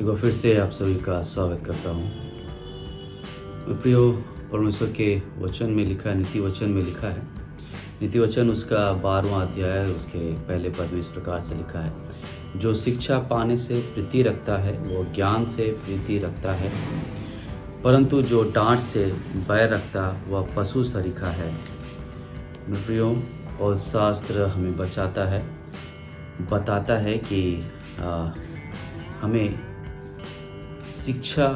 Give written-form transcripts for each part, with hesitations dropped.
एक बार फिर से आप सभी का स्वागत करता हूँ। मेरे प्रियो, परमेश्वर के वचन में लिखा है, नीति वचन में लिखा है, नीति वचन उसका 12वां अध्याय उसके पहले पद में इस प्रकार से लिखा है, जो शिक्षा पाने से प्रीति रखता है वो ज्ञान से प्रीति रखता है, परंतु जो डांट से बैर रखता वह पशु सरीखा है। मेरे प्रियो, और शास्त्र हमें बताता है कि हमें शिक्षा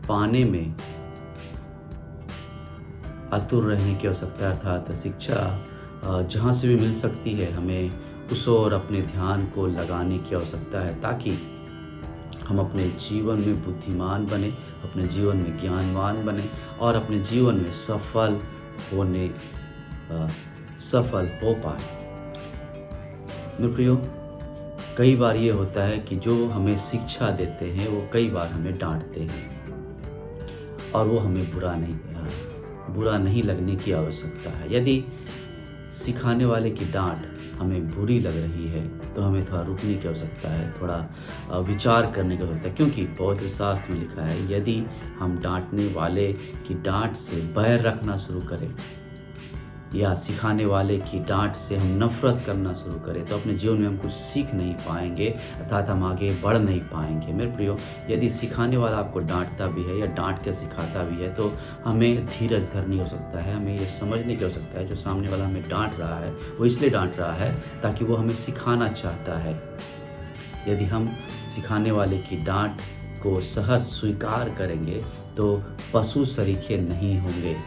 पाने में आतुर रहने की आवश्यकता है, अर्थात शिक्षा जहाँ से भी मिल सकती है हमें उस ओर अपने ध्यान को लगाने की आवश्यकता है, ताकि हम अपने जीवन में बुद्धिमान बने, अपने जीवन में ज्ञानवान बने और अपने जीवन में सफल हो पाए। मेरे प्रियो, कई बार ये होता है कि जो हमें शिक्षा देते हैं वो कई बार हमें डांटते हैं और वो हमें बुरा नहीं लगने की आवश्यकता है। यदि सिखाने वाले की डांट हमें बुरी लग रही है तो हमें थोड़ा रुकने की आवश्यकता है, थोड़ा विचार करने की आवश्यकता है, क्योंकि पवित्र शास्त्र में लिखा है यदि हम डांटने वाले की डांट से बैर रखना शुरू करें या सिखाने वाले की डांट से हम नफरत करना शुरू करें तो अपने जीवन में हम कुछ सीख नहीं पाएंगे, अर्थात हम आगे बढ़ नहीं पाएंगे। मेरे प्रियो, यदि सिखाने वाला आपको डांटता भी है या डांट के सिखाता भी है तो हमें धीरज धरनी हो सकता है, हमें ये समझने की हो सकता है जो सामने वाला हमें डांट रहा है वो इसलिए डांट रहा है ताकि वो हमें सिखाना चाहता है। यदि हम सिखाने वाले की डांट को सहज स्वीकार करेंगे तो पशु सरीखे नहीं होंगे।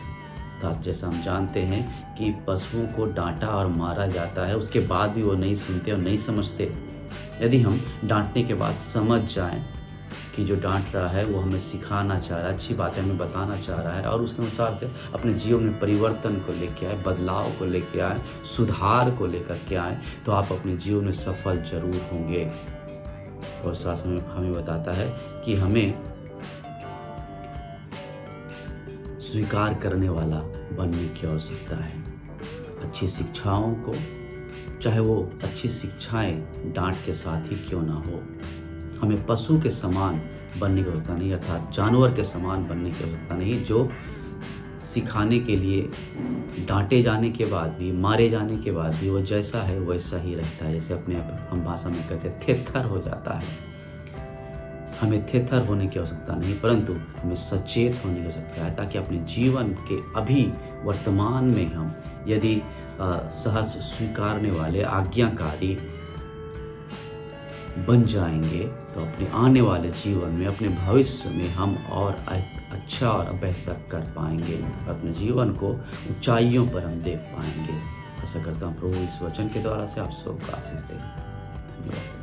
जैसा हम जानते हैं कि पशुओं को डांटा और मारा जाता है, उसके बाद भी वो नहीं सुनते और नहीं समझते। यदि हम डांटने के बाद समझ जाएं कि जो डांट रहा है वो हमें सिखाना चाह रहा है, अच्छी बातें हमें बताना चाह रहा है और उसके अनुसार से अपने जीवन में परिवर्तन को लेके आए, बदलाव को लेके आए, सुधार को लेकर के आए, तो आप अपने जीवन में सफल जरूर होंगे। और शास्त्र में हमें बताता है कि हमें स्वीकार करने वाला बनने की आवश्यकता है। अच्छी शिक्षाओं को, चाहे वो अच्छी शिक्षाएं डांट के साथ ही क्यों ना हो, हमें पशु के समान बनने की आवश्यकता नहीं, अर्थात जानवर के समान बनने की आवश्यकता नहीं, जो सिखाने के लिए डांटे जाने के बाद भी, मारे जाने के बाद भी वो जैसा है वैसा ही रहता है। जैसे अपने हम भाषा में कहते हैं थेथर हो जाता है। हमें थेथर होने की आवश्यकता नहीं, परंतु हमें सचेत होने की आवश्यकता है, ताकि अपने जीवन के अभी वर्तमान में हम यदि सहज स्वीकारने वाले, आज्ञाकारी बन जाएंगे तो अपने आने वाले जीवन में, अपने भविष्य में हम और अच्छा और बेहतर कर पाएंगे, अपने जीवन को ऊंचाइयों पर हम देख पाएंगे। ऐसा करता हूँ प्रभु इस वचन के द्वारा से आप सबको आशीष दे। धन्यवाद।